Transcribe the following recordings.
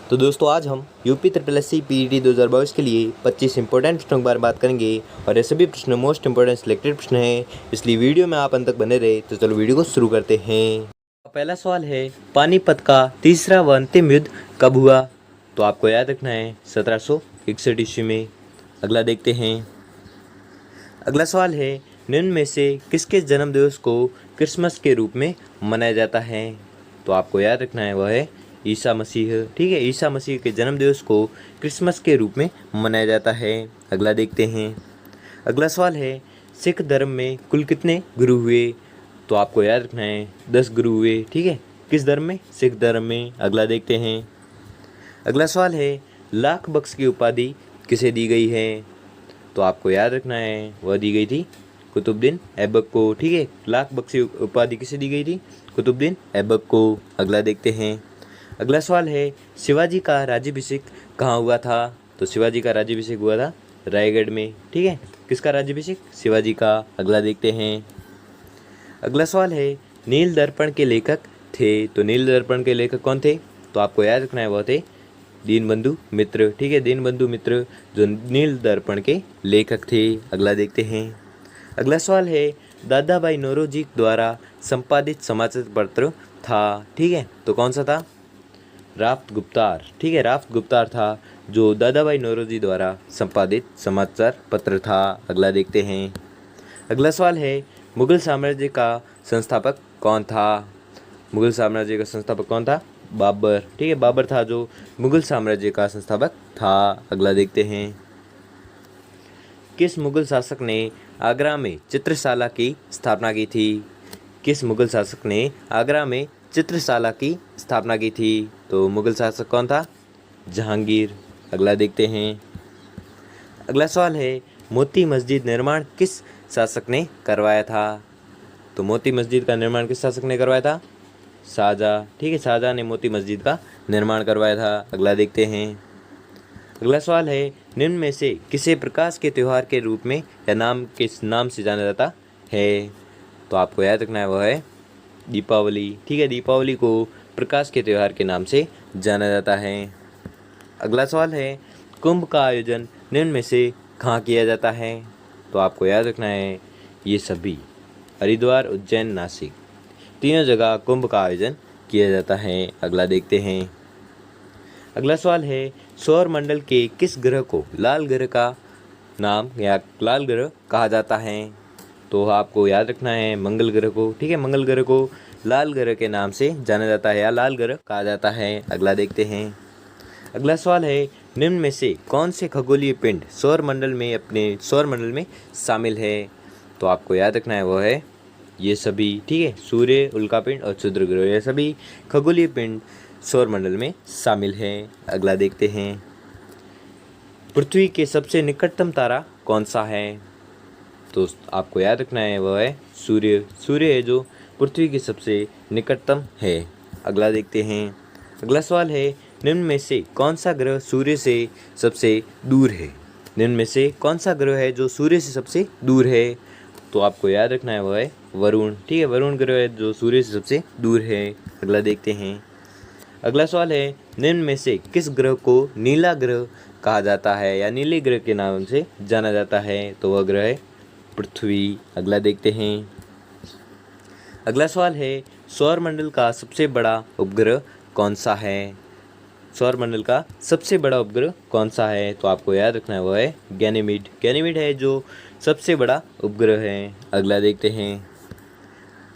तो दोस्तों आज हम UP triple S C PET 2022 के लिए 25 इंपॉर्टेंट प्रश्नों के बारे में बात करेंगे और ये सभी प्रश्न मोस्ट इंपॉर्टेंट सिलेक्टेड प्रश्न हैं, इसलिए वीडियो में आप अंत तक बने रहे। तो चलो वीडियो को शुरू करते हैं। पहला सवाल है, पानीपत का तीसरा व अंतिम युद्ध कब हुआ? तो आपको याद रखना है 1761 ईस्वी में। अगला देखते हैं। अगला सवाल है, निम्न में से किसके जन्मदिवस को क्रिसमस के रूप में मनाया जाता है? तो आपको याद रखना है वह है ईसा मसीह। ठीक है, ईसा मसीह के जन्मदिवस को क्रिसमस के रूप में मनाया जाता है। अगला देखते हैं। अगला सवाल है, सिख धर्म में कुल कितने गुरु हुए? तो आपको याद रखना है 10 गुरु हुए। ठीक है, किस धर्म में? सिख धर्म में। अगला देखते हैं। अगला सवाल है, लाख बख्श की उपाधि किसे दी गई है? तो आपको याद रखना है वह दी गई थी कुतुबुद्दीन ऐबक को। ठीक है, लाख बख्श की उपाधि किसे दी गई थी? कुतुबुद्दीन ऐबक को। अगला देखते हैं। अगला सवाल है, शिवाजी का राज्याभिषेक कहाँ हुआ था? तो शिवाजी का राज्याभिषेक हुआ था रायगढ़ में। ठीक है, किसका राज्याभिषेक? शिवाजी का। अगला देखते हैं। अगला सवाल है, नील दर्पण के लेखक थे। तो नील दर्पण के लेखक कौन थे? तो आपको याद रखना है वह थे दीनबंधु मित्र। ठीक है, दीनबंधु मित्र जो नील दर्पण के लेखक थे। अगला देखते हैं। अगला सवाल है, दादा भाई नौरोजी द्वारा संपादित समाचार पत्र था। ठीक है, तो कौन सा था? राफ्त गुप्तार। ठीक है, राफ्त गुप्तार था जो दादा भाई नौरोजी द्वारा संपादित समाचार पत्र था। अगला देखते हैं। अगला सवाल है, मुगल साम्राज्य का संस्थापक कौन था? मुगल साम्राज्य का संस्थापक कौन था? बाबर। ठीक है, बाबर था जो मुगल साम्राज्य का संस्थापक था। अगला देखते हैं। किस मुगल शासक ने आगरा में चित्रशाला की स्थापना की थी? किस मुगल शासक ने आगरा में चित्रशाला की स्थापना की थी? तो मुगल शासक कौन था? जहांगीर। अगला देखते हैं। अगला सवाल है, मोती मस्जिद निर्माण किस शासक ने करवाया था? तो मोती मस्जिद का निर्माण किस शासक ने करवाया था? शाहजहाँ। ठीक है, शाहजहाँ ने मोती मस्जिद का निर्माण करवाया था। अगला देखते हैं। अगला सवाल है, निम्न में से किसे प्रकाश के त्यौहार के रूप में या नाम किस नाम से जाना जाता है? तो आपको याद रखना है वह है दीपावली। ठीक है, दीपावली को प्रकाश के त्यौहार के नाम से जाना जाता है। अगला सवाल है, कुंभ का आयोजन निम्न में से कहाँ किया जाता है? तो आपको याद रखना है ये सभी हरिद्वार, उज्जैन, नासिक तीनों जगह कुंभ का आयोजन किया जाता है। अगला देखते हैं। अगला सवाल है, सौर मंडल के किस ग्रह को लाल ग्रह का नाम या लाल ग्रह कहा जाता है? तो आपको याद रखना है मंगल ग्रह को। ठीक है, मंगल ग्रह को लाल ग्रह के नाम से जाना जाता है या लाल ग्रह कहा जाता है। अगला देखते हैं। अगला सवाल है, निम्न में से कौन से खगोलीय पिंड सौर मंडल में अपने सौर मंडल में शामिल है? तो आपको याद रखना है वह है ये सभी। ठीक है, सूर्य, उल्कापिंड और क्षुद्र ग्रह ये सभी खगोलीय पिंड सौर मंडल में शामिल है। अगला देखते हैं। पृथ्वी के सबसे निकटतम तारा कौन सा है? तो आपको याद रखना है वह है सूर्य। सूर्य है जो पृथ्वी के सबसे निकटतम है। अगला देखते हैं। अगला सवाल है, निम्न में से कौन सा ग्रह सूर्य से सबसे दूर है? निम्न में से कौन सा ग्रह है जो सूर्य से सबसे दूर है? तो आपको याद रखना है वह है वरुण। ठीक है, वरुण ग्रह है जो सूर्य से सबसे दूर है। अगला देखते हैं। अगला सवाल है, निम्न में से किस ग्रह को नीला ग्रह कहा जाता है या नीले ग्रह के नाम से जाना जाता है? तो वह ग्रह है पृथ्वी। अगला देखते हैं। अगला सवाल है, सौर मंडल का सबसे बड़ा उपग्रह कौन सा है? सौर मंडल का सबसे बड़ा उपग्रह कौन सा है? तो आपको याद रखना है वह है गैनीमीड। गैनीमीड है जो सबसे बड़ा उपग्रह है। अगला देखते हैं।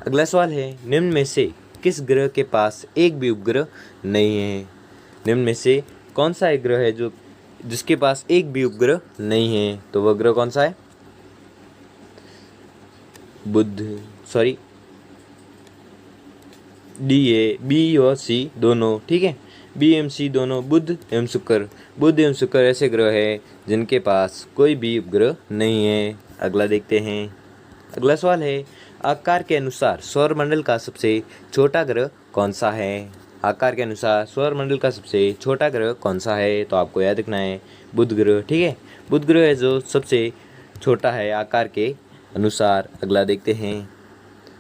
अगला सवाल है, निम्न में से किस ग्रह के पास एक भी उपग्रह नहीं है? निम्न में से कौन सा एक ग्रह है जो जिसके पास एक भी उपग्रह नहीं है? तो वह ग्रह कौन सा है? बी और सी दोनों। ठीक है, बी एवं सी दोनों बुध एवं शुक्र। बुध एवं शुक्र ऐसे ग्रह हैं जिनके पास कोई भी उपग्रह नहीं है। अगला देखते हैं। अगला सवाल है, आकार के अनुसार सौर मंडल का सबसे छोटा ग्रह कौन सा है? आकार के अनुसार सौर मंडल का सबसे छोटा ग्रह कौन सा है? तो आपको याद रखना है बुध ग्रह। ठीक है, बुध ग्रह है जो सबसे छोटा है आकार के अनुसार। अगला देखते हैं।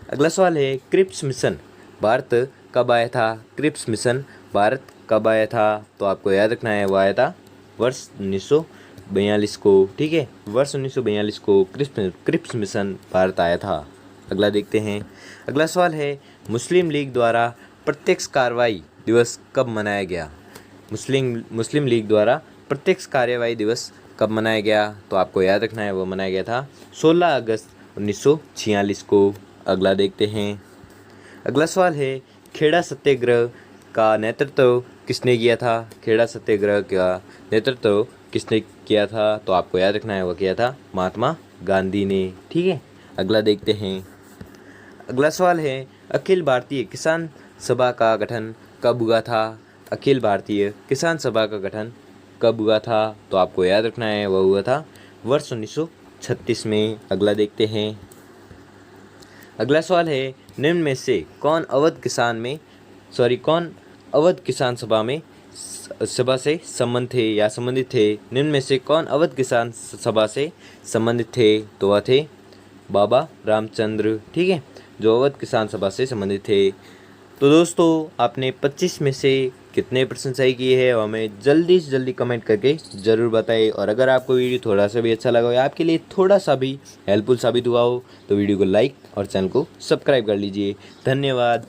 अगला सवाल है, क्रिप्स मिशन भारत कब आया था? क्रिप्स मिशन भारत कब आया था? तो आपको याद रखना है वो आया था वर्ष 1942 को। ठीक है, वर्ष 1942 को क्रिप्स मिशन भारत आया था। अगला देखते हैं। अगला सवाल है मुस्लिम लीग द्वारा प्रत्यक्ष कार्रवाई दिवस कब मनाया गया? मुस्लिम लीग द्वारा प्रत्यक्ष कार्यवाही दिवस कब मनाया गया? तो आपको याद रखना है वो मनाया गया था 16 अगस्त 1946 को। अगला देखते हैं। अगला सवाल है खेड़ा सत्याग्रह का नेतृत्व किसने किया था? खेड़ा सत्याग्रह का नेतृत्व किसने किया था? तो आपको याद रखना है वो किया था महात्मा गांधी ने। ठीक है, अगला देखते हैं। अगला सवाल है अखिल भारतीय किसान सभा का गठन कब हुआ था? अखिल भारतीय किसान सभा का गठन कब हुआ था? तो आपको याद रखना है वह हुआ था वर्ष 1936 में। अगला देखते हैं। अगला सवाल है निम्न में से कौन अवध किसान सभा से संबंधित थे? निम्न में से कौन अवध किसान सभा से संबंधित थे? तो वह थे बाबा रामचंद्र। ठीक है, जो अवध किसान सभा से संबंधित थे। तो दोस्तों आपने 25 में से कितने प्रश्न सही किए हैं और हमें जल्दी से जल्दी कमेंट करके ज़रूर बताइए। और अगर आपको वीडियो थोड़ा सा भी अच्छा लगा हो या आपके लिए थोड़ा सा भी हेल्पफुल साबित हुआ हो तो वीडियो को लाइक और चैनल को सब्सक्राइब कर लीजिए। धन्यवाद।